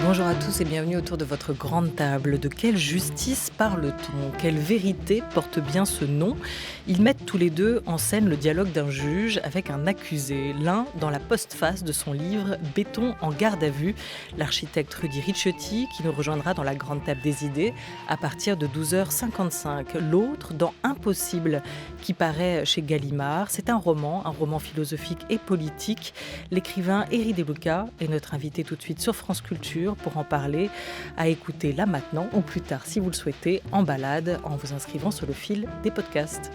Bonjour à tous et bienvenue autour de votre grande table. De quelle justice parle-t-on? Quelle vérité porte bien ce nom? Ils mettent tous les deux en scène le dialogue d'un juge avec un accusé. L'un dans la postface de son livre « Béton en garde à vue », l'architecte Rudy Ricciotti qui nous rejoindra dans la grande table des idées à partir de 12h55. L'autre dans « Impossible » qui paraît chez Gallimard. C'est un roman philosophique et politique. L'écrivain Éric De Luca est notre invité tout de suite sur France Culture pour en parler, à écouter là maintenant ou plus tard si vous le souhaitez, en balade, en vous inscrivant sur le fil des podcasts.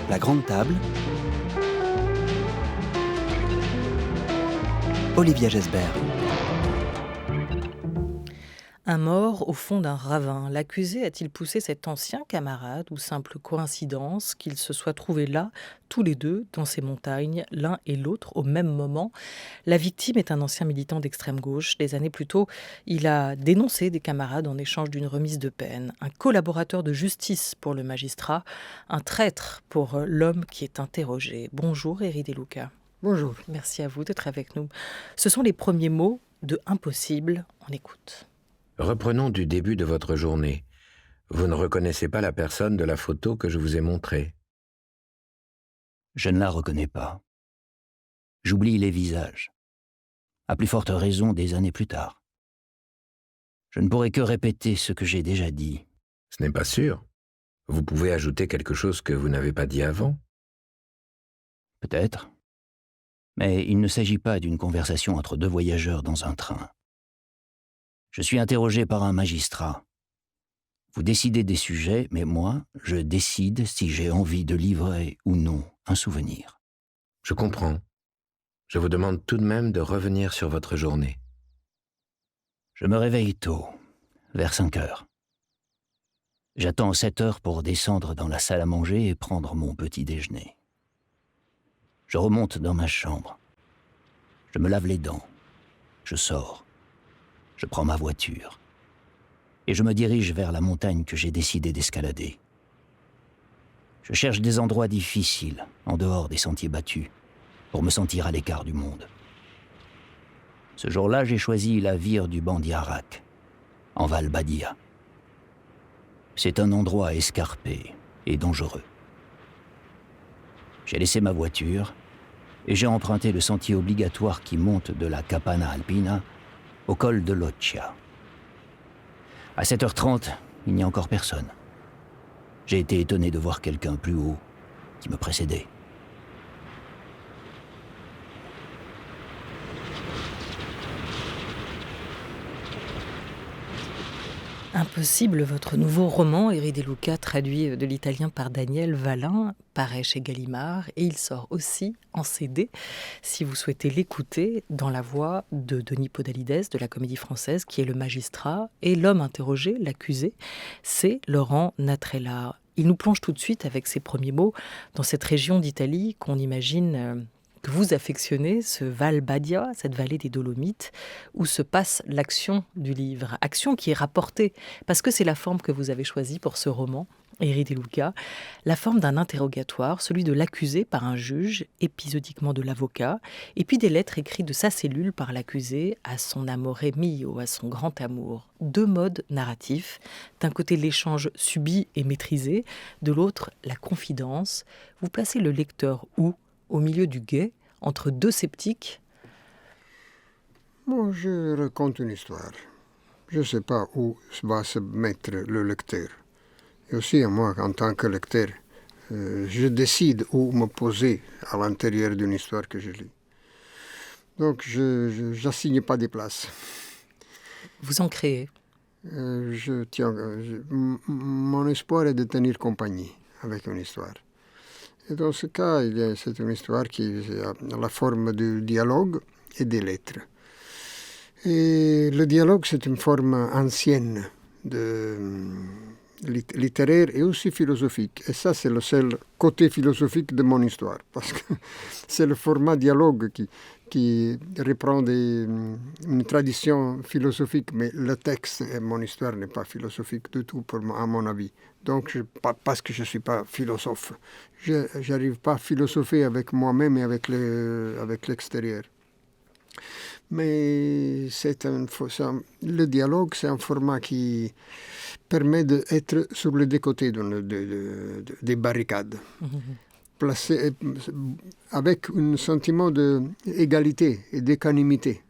La grande table. Olivia Gesbert. Un mort au fond d'un ravin. L'accusé a-t-il poussé cet ancien camarade ou simple coïncidence qu'ils se soient trouvés là, tous les deux, dans ces montagnes, l'un et l'autre, au même moment? La victime est un ancien militant d'extrême gauche. Des années plus tôt, il a dénoncé des camarades en échange d'une remise de peine. Un collaborateur de justice pour le magistrat, un traître pour l'homme qui est interrogé. Bonjour Éric De Luca. Bonjour. Merci à vous d'être avec nous. Ce sont les premiers mots de Impossible. On écoute. Reprenons du début de votre journée. Vous ne reconnaissez pas la personne de la photo que je vous ai montrée. Je ne la reconnais pas. J'oublie les visages. À plus forte raison des années plus tard. Je ne pourrai que répéter ce que j'ai déjà dit. Ce n'est pas sûr. Vous pouvez ajouter quelque chose que vous n'avez pas dit avant. Peut-être. Mais il ne s'agit pas d'une conversation entre deux voyageurs dans un train. Je suis interrogé par un magistrat. Vous décidez des sujets, mais moi, je décide si j'ai envie de livrer ou non un souvenir. Je comprends. Je vous demande tout de même de revenir sur votre journée. Je me réveille tôt, vers 5 heures. J'attends 7 heures pour descendre dans la salle à manger et prendre mon petit déjeuner. Je remonte dans ma chambre. Je me lave les dents. Je sors. Je prends ma voiture. Et je me dirige vers la montagne que j'ai décidé d'escalader. Je cherche des endroits difficiles, en dehors des sentiers battus, pour me sentir à l'écart du monde. Ce jour-là, j'ai choisi la vire du Bandi Arak, en Val Badia. C'est un endroit escarpé et dangereux. J'ai laissé ma voiture et j'ai emprunté le sentier obligatoire qui monte de la Capana Alpina au col de Loccia. À 7h30, il n'y a encore personne. J'ai été étonné de voir quelqu'un plus haut qui me précédait. Impossible, votre nouveau roman, Éric De Luca, traduit de l'italien par Daniel Vallin, paraît chez Gallimard et il sort aussi en CD, si vous souhaitez l'écouter, dans la voix de Denis Podalides de la Comédie Française, qui est le magistrat, et l'homme interrogé, l'accusé, c'est Laurent Natrella. Il nous plonge tout de suite avec ses premiers mots dans cette région d'Italie qu'on imagine que vous affectionnez, ce Val Badia, cette vallée des Dolomites, où se passe l'action du livre. Action qui est rapportée, parce que c'est la forme que vous avez choisie pour ce roman, Éric De Luca, la forme d'un interrogatoire, celui de l'accusé par un juge, épisodiquement de l'avocat, et puis des lettres écrites de sa cellule par l'accusé à son amore mio, à son grand amour. Deux modes narratifs, d'un côté l'échange subi et maîtrisé, de l'autre la confidence. Vous placez le lecteur où ? Au milieu du guet, entre deux sceptiques? Moi, je raconte une histoire. Je ne sais pas où va se mettre le lecteur. Et aussi, moi, en tant que lecteur, je décide où me poser à l'intérieur d'une histoire que je lis. Donc, je n'assigne pas des places. Vous en créez? Mon espoir est de tenir compagnie avec une histoire. Et dans ce cas, c'est une histoire qui a la forme du dialogue et des lettres. Et le dialogue, c'est une forme ancienne littéraire et aussi philosophique. Et ça, c'est le seul côté philosophique de mon histoire, parce que c'est le format dialogue qui reprend une tradition philosophique, mais le texte et mon histoire n'est pas philosophique du tout, à mon avis. Donc, parce que je ne suis pas philosophe. Je n'arrive pas à philosopher avec moi-même et avec l'extérieur. Mais le dialogue, c'est un format qui permet d'être sur les deux côtés des barricades. Placé, avec un sentiment d'égalité et d'équanimité.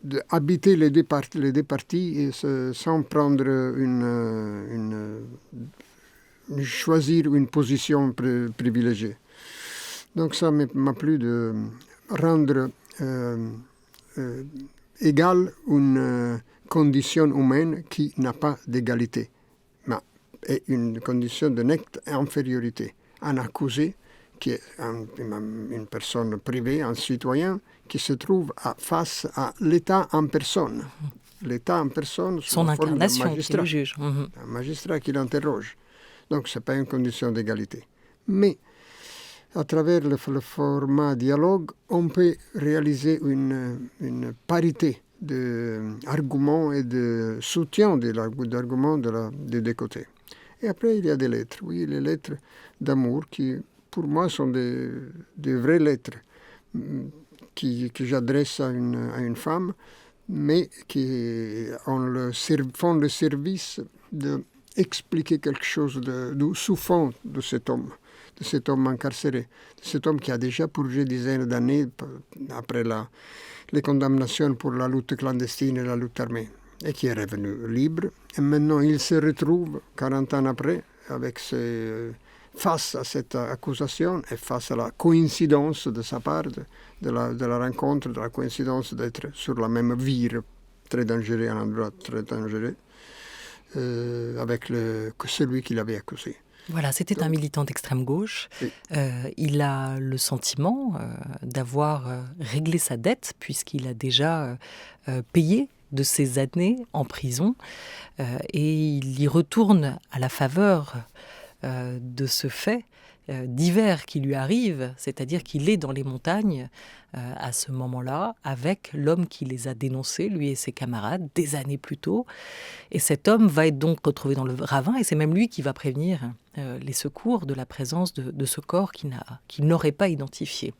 D'habiter les deux parties et sans prendre choisir une position privilégiée. Donc ça m'a plu de rendre égale une condition humaine qui n'a pas d'égalité, mais est une condition de nette infériorité. Un accusé, qui est une personne privée, un citoyen, qui se trouve face à l'État en personne. L'État en personne, sous son la forme d'un incarnation, qui magistrat. le juge. Un magistrat qui l'interroge. Donc, ce n'est pas une condition d'égalité. Mais, à travers le format dialogue, on peut réaliser une parité d'arguments et de soutien d'arguments des deux côtés. Et après, il y a des lettres. Oui, les lettres d'amour qui, pour moi, sont des vraies lettres que j'adresse à une femme, mais qui font le service d'expliquer quelque chose du sous-fond de cet homme incarcéré, de cet homme qui a déjà purgé dizaines d'années après les condamnations pour la lutte clandestine et la lutte armée, et qui est revenu libre. Et maintenant, il se retrouve, 40 ans après, face à cette accusation et face à la coïncidence de sa part, de la rencontre, de la coïncidence d'être sur la même vire, très dangereux, un endroit très dangereux, avec celui qui l'avait accusé. Voilà, c'était un militant d'extrême gauche. Oui. Il a le sentiment d'avoir réglé sa dette, puisqu'il a déjà payé de ses années en prison, et il y retourne à la faveur de ce fait divers qui lui arrive, c'est-à-dire qu'il est dans les montagnes à ce moment-là avec l'homme qui les a dénoncés, lui et ses camarades, des années plus tôt. Et cet homme va être donc retrouvé dans le ravin, et c'est même lui qui va prévenir les secours de la présence de ce corps qu'il n'aurait pas identifié.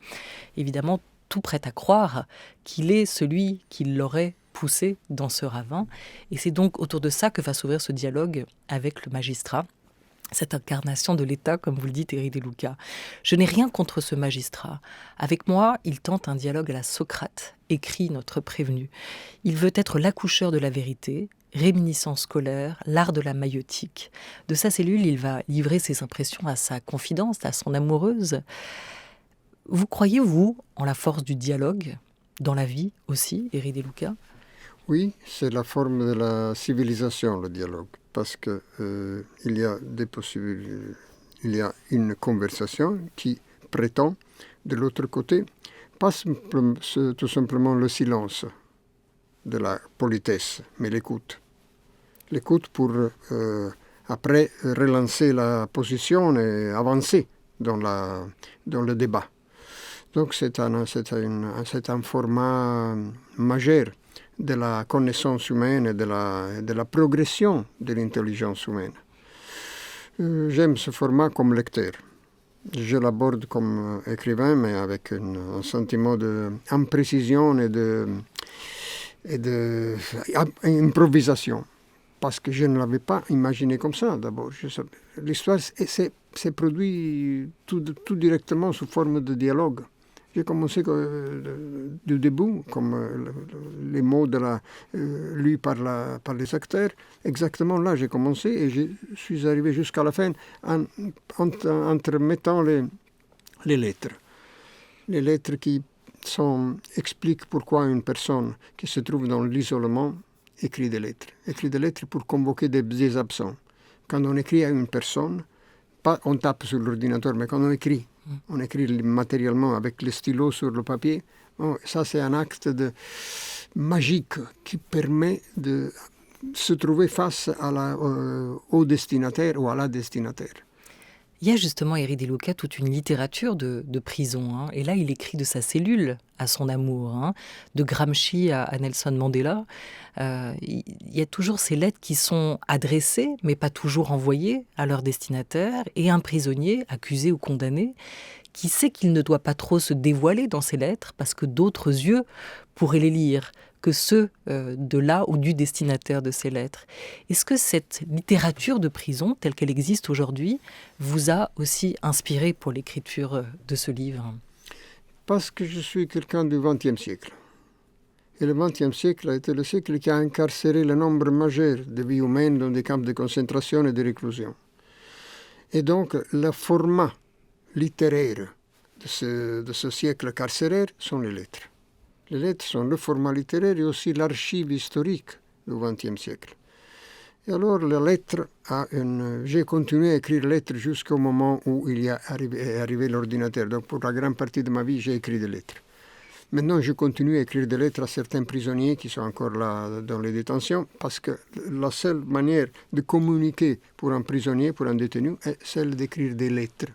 Évidemment, tout prête à croire qu'il est celui qui l'aurait poussé dans ce ravin. Et c'est donc autour de ça que va s'ouvrir ce dialogue avec le magistrat, cette incarnation de l'État, comme vous le dites, Éric De Luca. Je n'ai rien contre ce magistrat. Avec moi, il tente un dialogue à la Socrate, écrit notre prévenu. Il veut être l'accoucheur de la vérité, réminiscence scolaire, l'art de la maïeutique. De sa cellule, il va livrer ses impressions à sa confidente, à son amoureuse. Vous croyez, vous, en la force du dialogue, dans la vie aussi, Éric De Luca ? Oui, c'est la forme de la civilisation, le dialogue, parce que il y a des possibilités. Il y a une conversation qui prétend, de l'autre côté, pas tout simplement le silence de la politesse, mais l'écoute. L'écoute pour, après, relancer la position et avancer dans le débat. Donc c'est un format majeur de la connaissance humaine et de la progression de l'intelligence humaine. J'aime ce format comme lecteur. Je l'aborde comme écrivain, mais avec un sentiment d'imprécision et d'improvisation. Parce que je ne l'avais pas imaginé comme ça, d'abord. L'histoire s'est produite tout directement sous forme de dialogue. J'ai commencé du début, comme les mots lus par les acteurs. Exactement là, j'ai commencé et je suis arrivé jusqu'à la fin en entremettant les lettres. Les lettres qui expliquent pourquoi une personne qui se trouve dans l'isolement écrit des lettres. Écrit des lettres pour convoquer des absents. Quand on écrit à une personne, pas on tape sur l'ordinateur, mais quand on écrit matériellement avec le stylo sur le papier, ça c'est un acte magique qui permet de se trouver face au destinataire ou à la destinataire. Il y a justement, Éric De Luca, toute une littérature de prison. Hein. Et là, il écrit de sa cellule à son amour, hein, de Gramsci à Nelson Mandela. Il y a toujours ces lettres qui sont adressées, mais pas toujours envoyées à leur destinataire, et un prisonnier, accusé ou condamné, qui sait qu'il ne doit pas trop se dévoiler dans ces lettres, parce que d'autres yeux pourraient les lire que ceux de là ou du destinataire de ces lettres. Est-ce que cette littérature de prison, telle qu'elle existe aujourd'hui, vous a aussi inspiré pour l'écriture de ce livre ? Parce que je suis quelqu'un du XXe siècle. Et le XXe siècle a été le siècle qui a incarcéré le nombre majeur de vies humaines dans des camps de concentration et de réclusion. Et donc, le format littéraire de ce siècle carcéraire sont les lettres. Les lettres sont le format littéraire et aussi l'archive historique du XXe siècle. Et alors, la lettre j'ai continué à écrire lettres jusqu'au moment où est arrivé l'ordinateur. Donc, pour la grande partie de ma vie, j'ai écrit des lettres. Maintenant, je continue à écrire des lettres à certains prisonniers qui sont encore là dans les détentions, parce que la seule manière de communiquer pour un prisonnier, pour un détenu, est celle d'écrire des lettres.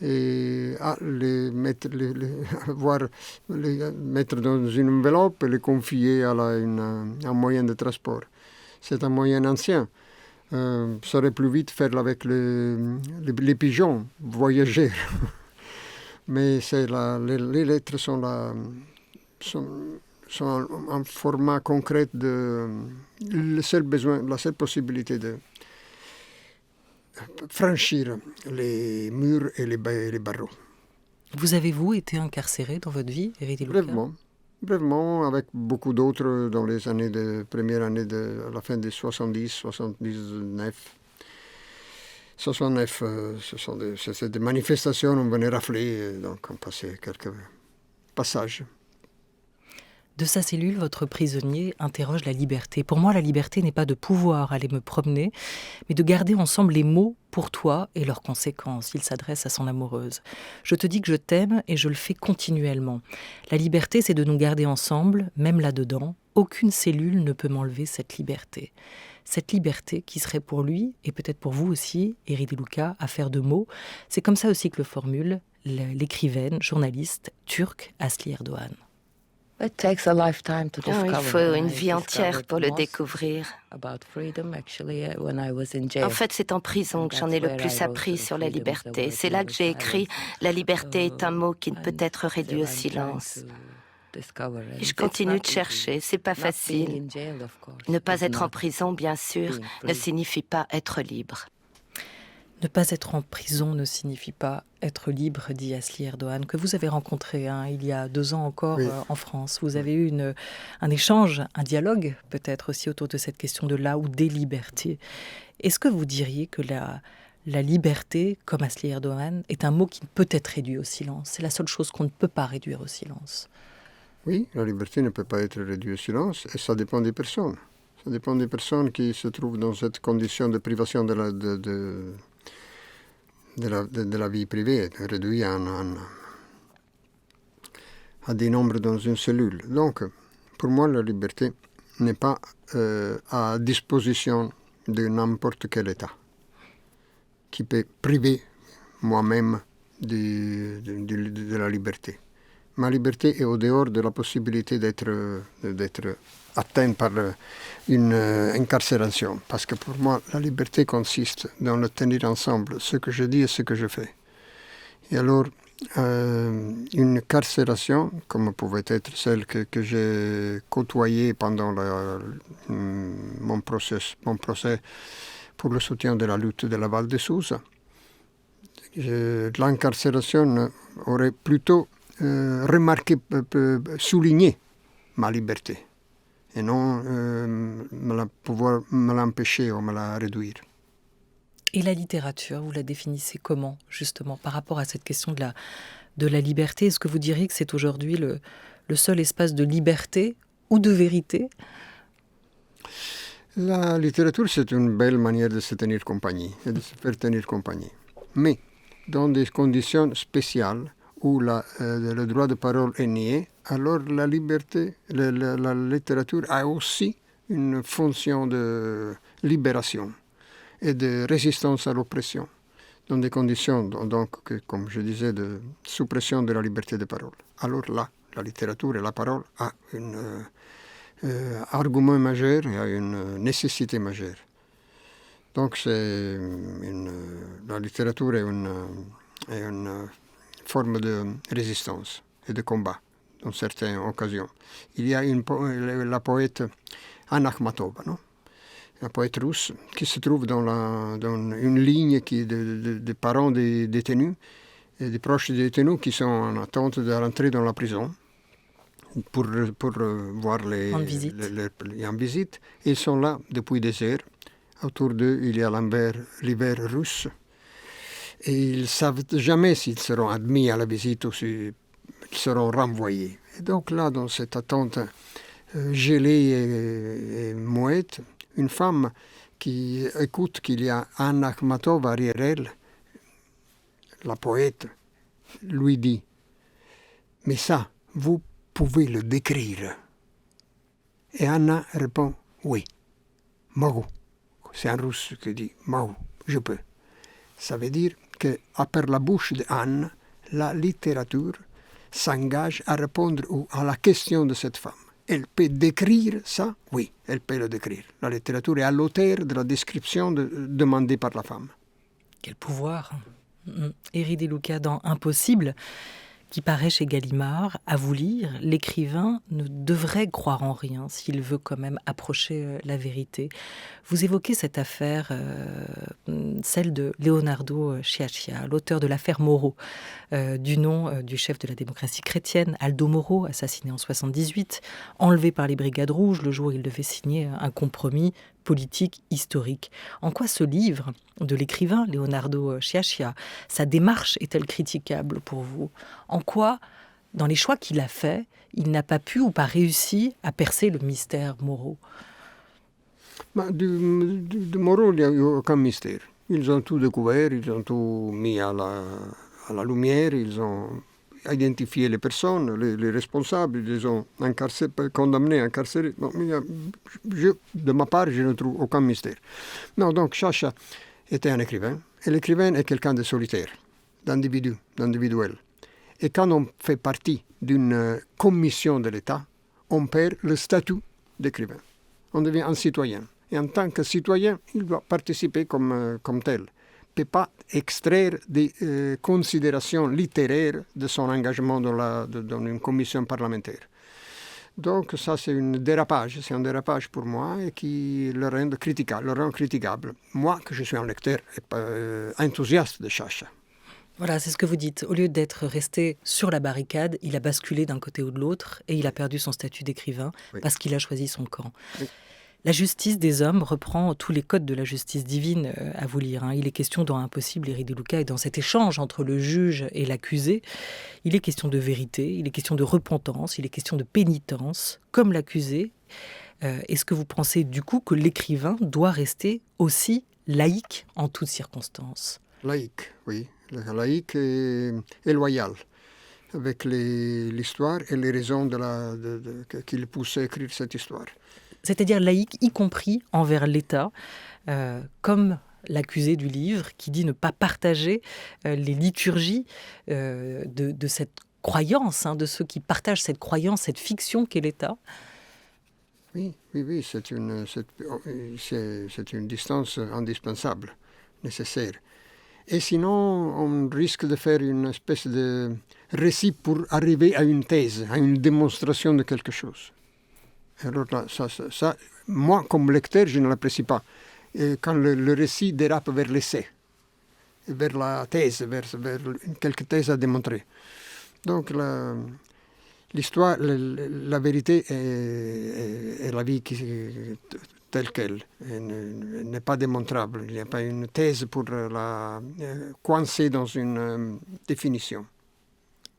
Et les mettre dans une enveloppe et les confier à un moyen de transport. C'est un moyen ancien. Ça aurait plus vite faire avec les pigeons voyageurs. Mais les lettres sont un format concret la seule possibilité de franchir les murs et les barreaux. Vous avez-vous été incarcéré dans votre vie, Éric De Luca ? Brièvement, avec beaucoup d'autres dans les premières années à la fin des 70, 79. 69, c'était des manifestations, on venait rafler, donc on passait quelques passages. De sa cellule, votre prisonnier interroge la liberté. Pour moi, la liberté n'est pas de pouvoir aller me promener, mais de garder ensemble les mots pour toi et leurs conséquences. Il s'adresse à son amoureuse. Je te dis que je t'aime et je le fais continuellement. La liberté, c'est de nous garder ensemble, même là-dedans. Aucune cellule ne peut m'enlever cette liberté. Cette liberté qui serait pour lui, et peut-être pour vous aussi, Éric De Luca, affaire de mots, c'est comme ça aussi que le formule l'écrivaine, journaliste turque Asli Erdoğan. Il faut une vie entière pour le découvrir. En fait, c'est en prison que j'en ai le plus appris sur la liberté. C'est là que j'ai écrit « La liberté est un mot qui ne peut être réduit au silence ». Et je continue de chercher, c'est pas facile. Ne pas être en prison, bien sûr, ne signifie pas être libre. Ne pas être en prison ne signifie pas être libre, dit Asli Erdoğan, que vous avez rencontré il y a 2 ans encore en France. Vous avez eu un échange, un dialogue peut-être aussi autour de cette question de la ou des libertés. Est-ce que vous diriez que la liberté, comme Asli Erdoğan, est un mot qui ne peut être réduit au silence ? C'est la seule chose qu'on ne peut pas réduire au silence. Oui, la liberté ne peut pas être réduite au silence et ça dépend des personnes. Ça dépend des personnes qui se trouvent dans cette condition de privation de la vie privée, réduit à des nombres dans une cellule. Donc, pour moi, la liberté n'est pas à disposition de n'importe quel État qui peut priver moi-même de la liberté. Ma liberté est au dehors de la possibilité d'être atteint par une incarcération. Parce que pour moi, la liberté consiste dans le tenir ensemble ce que je dis et ce que je fais. Et alors, une carcération, comme pouvait être celle que j'ai côtoyée pendant mon procès pour le soutien de la lutte de la Val de Susa, l'incarcération aurait plutôt souligner ma liberté et non pouvoir me l'empêcher ou me la réduire. Et la littérature, vous la définissez comment, justement, par rapport à cette question de la liberté ? Est-ce que vous diriez que c'est aujourd'hui le seul espace de liberté ou de vérité ? La littérature, c'est une belle manière de se tenir compagnie et de se faire tenir compagnie. Mais dans des conditions spéciales, où le droit de parole est nié, alors la liberté, la littérature a aussi une fonction de libération et de résistance à l'oppression, dans des conditions, donc, comme je disais, de suppression de la liberté de parole. Alors là, la littérature et la parole a un argument majeur et a une nécessité majeure. Donc la littérature est une forme de résistance et de combat dans certaines occasions. Il y a la poète Anna Akhmatova, non? La poète russe, qui se trouve dans une ligne de parents des détenus, et des proches des détenus qui sont en attente de rentrer dans la prison pour voir en visite. Ils sont là depuis des heures. Autour d'eux, il y a l'hiver russe. Et ils ne savent jamais s'ils seront admis à la visite ou s'ils seront renvoyés. Et donc là, dans cette attente gelée et mouette, une femme qui écoute qu'il y a Anna Akhmatova derrière elle, la poète, lui dit « Mais ça, vous pouvez le décrire ?» Et Anna répond « Oui, Могу ». C'est un russe qui dit « Могу, je peux ». Ça veut dire que, à par la bouche d'Anne, la littérature s'engage à répondre à la question de cette femme. Elle peut décrire ça? Oui, elle peut le décrire. La littérature est à l'auteur de la description demandée par la femme. Quel pouvoir! Héry De Luca dans Impossible, qui paraît chez Gallimard, à vous lire, l'écrivain ne devrait croire en rien s'il veut quand même approcher la vérité. Vous évoquez cette affaire, celle de Leonardo Sciascia, l'auteur de l'affaire Moro, du nom du chef de la démocratie chrétienne, Aldo Moro, assassiné en 1978, enlevé par les Brigades Rouges le jour où il devait signer un compromis politique historique. En quoi ce livre de l'écrivain Leonardo Sciascia, sa démarche est-elle critiquable pour vous? En quoi, dans les choix qu'il a faits, il n'a pas pu ou pas réussi à percer le mystère Moro? De Moro, il n'y a eu aucun mystère. Ils ont tout découvert, ils ont tout mis à la lumière, ils ont identifié les personnes, les responsables, ils les ont condamnés, incarcérés. Bon, de ma part, je ne trouve aucun mystère. Non, donc Sciascia était un écrivain, et l'écrivain est quelqu'un de solitaire, d'individuel. Et quand on fait partie d'une commission de l'État, on perd le statut d'écrivain. On devient un citoyen. Et en tant que citoyen, il doit participer comme tel. Il ne peut pas extraire des considérations littéraires de son engagement dans une commission parlementaire. Donc ça, c'est un dérapage pour moi et qui le rend critiquable. Moi, que je suis un lecteur enthousiaste de Sciascia. Voilà, c'est ce que vous dites. Au lieu d'être resté sur la barricade, il a basculé d'un côté ou de l'autre et il a perdu son statut d'écrivain parce qu'il a choisi son camp. Oui. La justice des hommes reprend tous les codes de la justice divine à vous lire. Il est question dans Impossible, Héry De Luca, et dans cet échange entre le juge et l'accusé, il est question de vérité, il est question de repentance, il est question de pénitence, comme l'accusé. Est-ce que vous pensez du coup que l'écrivain doit rester aussi laïque en toutes circonstances? Laïque, oui. Laïque et loyal, avec l'histoire et les raisons qui le poussaient à écrire cette histoire. C'est-à-dire laïque, y compris envers l'État, comme l'accusé du livre, qui dit ne pas partager les liturgies de cette croyance, de ceux qui partagent cette croyance, cette fiction qu'est l'État. Oui, c'est une distance indispensable, nécessaire. Et sinon, on risque de faire une espèce de récit pour arriver à une thèse, à une démonstration de quelque chose. Alors là, ça, moi, comme lecteur, je ne l'apprécie pas. Et quand le récit dérape vers l'essai, vers la thèse, vers quelque thèse à démontrer. Donc, l'histoire, la vérité est la vie telle qu'elle. Elle n'est pas démontrable. Il n'y a pas une thèse pour la coincer dans une définition.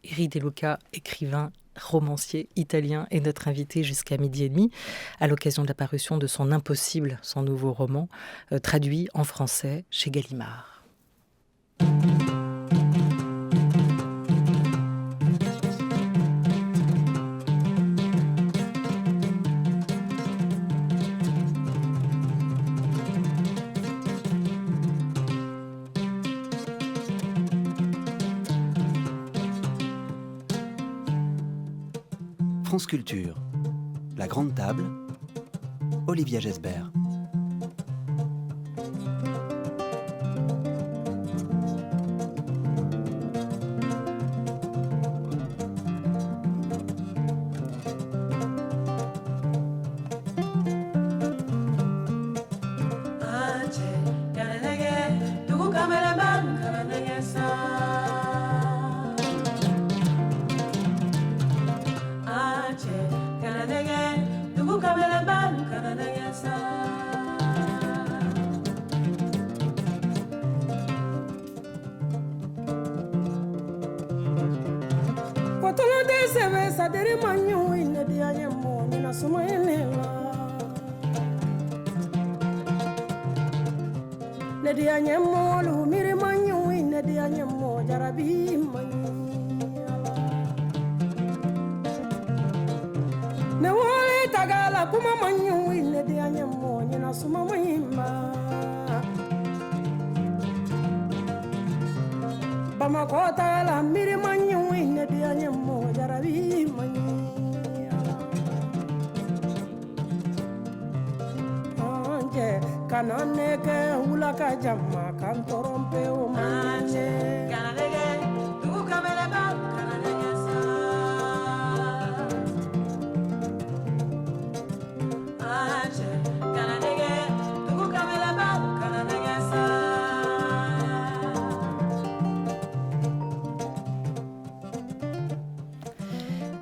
Héry De Luca, écrivain, romancier italien, est notre invité jusqu'à 12h30 à l'occasion de la parution de son Impossible, son nouveau roman, traduit en français chez Gallimard. France Culture, La Grande Table, Olivia Gesbert.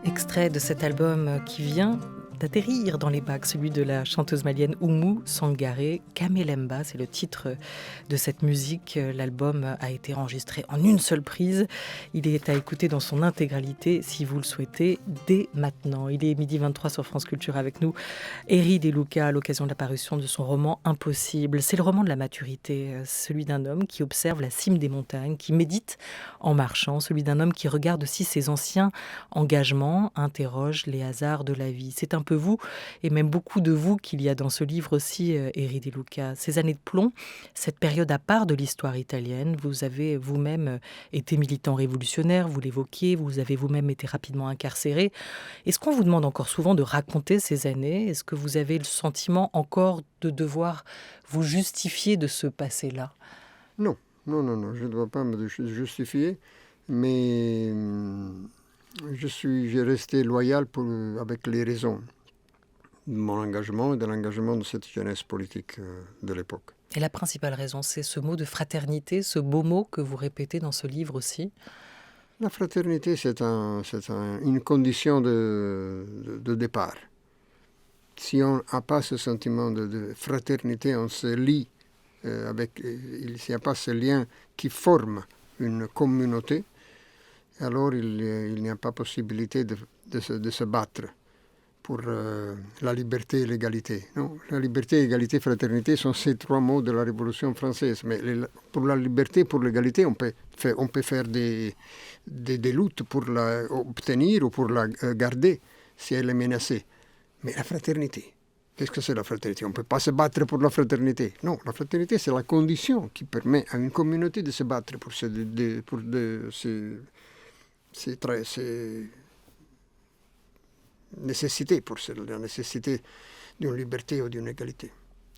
Extrait de cet album qui vient d'atterrir dans les bacs, celui de la chanteuse malienne Oumou Sangaré. Kamelemba, c'est le titre de cette musique. L'album a été enregistré en une seule prise. Il est à écouter dans son intégralité, si vous le souhaitez, dès maintenant. Il est 12h23 sur France Culture avec nous. Eri De Luca, à l'occasion de la parution de son roman Impossible. C'est le roman de la maturité, celui d'un homme qui observe la cime des montagnes, qui médite en marchant, celui d'un homme qui regarde aussi ses anciens engagements, interroge les hasards de la vie. C'est un peu vous, et même beaucoup de vous qu'il y a dans ce livre aussi, Eri De Luca. Ces années de plomb, cette période à part de l'histoire italienne, vous avez vous-même été militant révolutionnaire, vous l'évoquiez, vous avez vous-même été rapidement incarcéré. Est-ce qu'on vous demande encore souvent de raconter ces années ? Est-ce que vous avez le sentiment encore de devoir vous justifier de ce passé-là ? Non, je ne dois pas me justifier, mais j'ai resté loyal avec les raisons de mon engagement et de l'engagement de cette jeunesse politique de l'époque. Et la principale raison, c'est ce mot de fraternité, ce beau mot que vous répétez dans ce livre aussi ? La fraternité, c'est une condition de départ. Si on n'a pas ce sentiment de fraternité, on se lie il n'y a pas ce lien qui forme une communauté, alors il n'y a pas possibilité de se battre pour la liberté et l'égalité. Non, la liberté, égalité, fraternité sont ces trois mots de la Révolution française. Mais pour la liberté, pour l'égalité, on peut faire des luttes pour l'obtenir ou pour la garder si elle est menacée. Mais la fraternité, qu'est-ce que c'est la fraternité ? On ne peut pas se battre pour la fraternité. Non, la fraternité, c'est la condition qui permet à une communauté de se battre pour ces nécessités, pour la nécessité d'une liberté ou d'une égalité.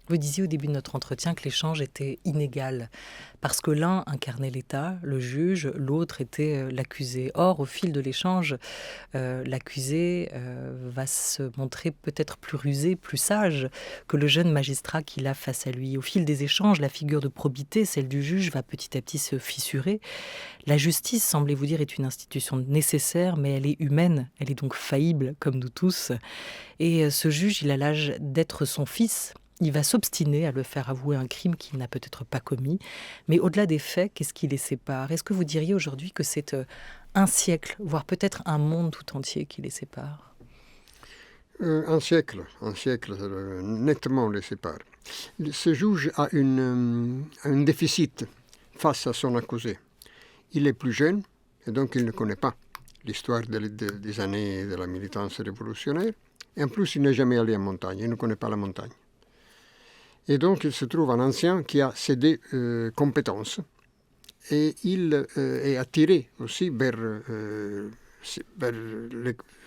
Vous disiez au début de notre entretien que l'échange était inégal, parce que l'un incarnait l'État, le juge, l'autre était l'accusé. Or, au fil de l'échange, l'accusé va se montrer peut-être plus rusé, plus sage que le jeune magistrat qu'il a face à lui. Au fil des échanges, la figure de probité, celle du juge, va petit à petit se fissurer. La justice, semblez-vous dire, est une institution nécessaire, mais elle est humaine, elle est donc faillible, comme nous tous. Et ce juge, il a l'âge d'être son fils. Il va s'obstiner à le faire avouer un crime qu'il n'a peut-être pas commis. Mais au-delà des faits, qu'est-ce qui les sépare ? Est-ce que vous diriez aujourd'hui que c'est un siècle, voire peut-être un monde tout entier qui les sépare ? Un siècle, nettement les sépare. Ce juge a un déficit face à son accusé. Il est plus jeune et donc il ne connaît pas l'histoire des années de la militance révolutionnaire. Et en plus, il n'est jamais allé en montagne, il ne connaît pas la montagne. Et donc, il se trouve un ancien qui a cédé compétences. Et il est attiré aussi vers vers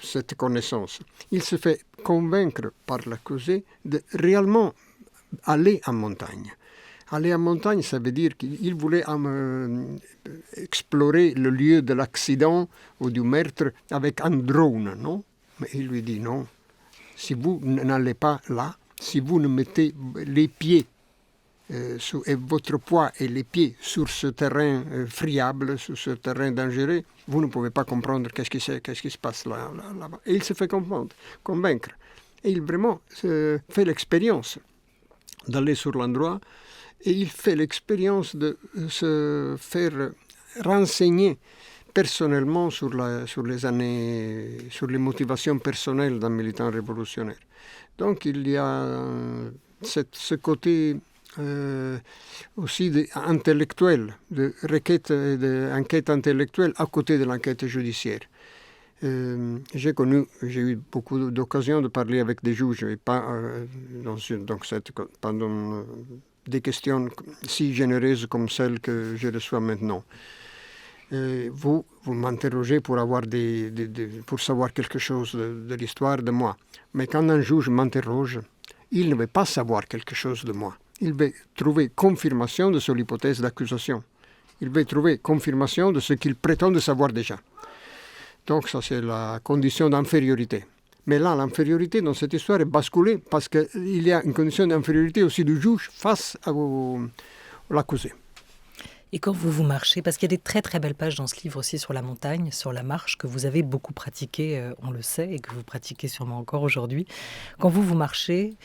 cette connaissance. Il se fait convaincre par l'accusé de réellement aller en montagne. Aller en montagne, ça veut dire qu'il voulait explorer le lieu de l'accident ou du meurtre avec un drone, non? Mais il lui dit non. Si vous n'allez pas là, si vous ne mettez les pieds et votre poids et les pieds sur ce terrain friable, sur ce terrain dangereux, vous ne pouvez pas comprendre qu'est-ce qui se passe là-bas. Et il se fait convaincre. Et il vraiment fait l'expérience d'aller sur l'endroit et il fait l'expérience de se faire renseigner personnellement sur les motivations personnelles d'un militant révolutionnaire. Donc il y a ce côté aussi intellectuel, de requête, d'enquête intellectuelle à côté de l'enquête judiciaire. J'ai eu beaucoup d'occasions de parler avec des juges et pas pendant des questions si généreuses comme celles que je reçois maintenant. Vous m'interrogez pour savoir quelque chose de l'histoire de moi. Mais quand un juge m'interroge, il ne veut pas savoir quelque chose de moi. Il veut trouver confirmation de son hypothèse d'accusation. Il veut trouver confirmation de ce qu'il prétend de savoir déjà. Donc ça, c'est la condition d'infériorité. Mais là, l'infériorité dans cette histoire est basculée parce qu'il y a une condition d'infériorité aussi du juge face à l'accusé. Et quand vous marchez, parce qu'il y a des très très belles pages dans ce livre aussi sur la montagne, sur la marche, que vous avez beaucoup pratiqué, on le sait, et que vous pratiquez sûrement encore aujourd'hui. Quand vous marchez,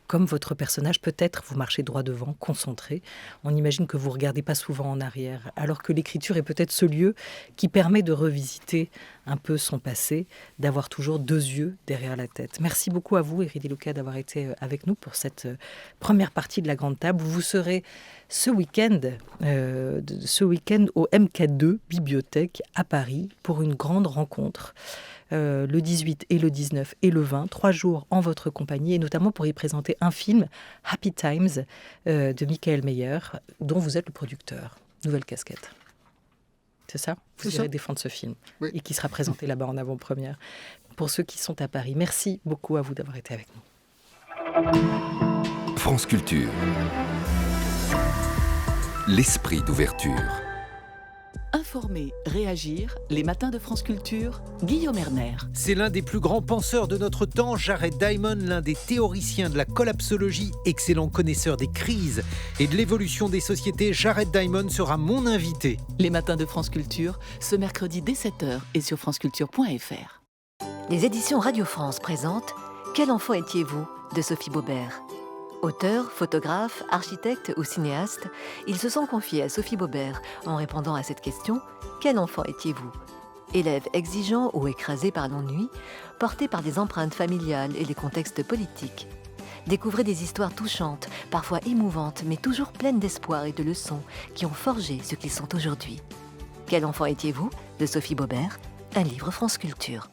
comme votre personnage, peut-être vous marchez droit devant, concentré. On imagine que vous ne regardez pas souvent en arrière, alors que l'écriture est peut-être ce lieu qui permet de revisiter un peu son passé, d'avoir toujours deux yeux derrière la tête. Merci beaucoup à vous, Eri De Luca, d'avoir été avec nous pour cette première partie de la Grande Table. Vous serez ce week-end au MK2 Bibliothèque à Paris pour une grande rencontre. Le 18 et le 19 et le 20, 3 jours en votre compagnie, et notamment pour y présenter un film, Happy Times, de Michael Meyer, dont vous êtes le producteur. Nouvelle casquette. C'est ça? Vous irez défendre ce film, oui. Et qui sera présenté là-bas en avant-première. Pour ceux qui sont à Paris, merci beaucoup à vous d'avoir été avec nous. France Culture. L'esprit d'ouverture. Informer, réagir, les matins de France Culture, Guillaume Erner. C'est l'un des plus grands penseurs de notre temps, Jared Diamond, l'un des théoriciens de la collapsologie, excellent connaisseur des crises et de l'évolution des sociétés. Jared Diamond sera mon invité. Les matins de France Culture, ce mercredi dès 7h et sur franceculture.fr. Les éditions Radio France présentent « Quel enfant étiez-vous » de Sophie Beaubert. Auteur, photographe, architecte ou cinéaste, ils se sont confiés à Sophie Beaubert en répondant à cette question « Quel enfant étiez-vous » Élève exigeant ou écrasé par l'ennui, porté par des empreintes familiales et les contextes politiques. Découvrez des histoires touchantes, parfois émouvantes, mais toujours pleines d'espoir et de leçons qui ont forgé ce qu'ils sont aujourd'hui. « Quel enfant étiez-vous » de Sophie Beaubert, un livre France Culture.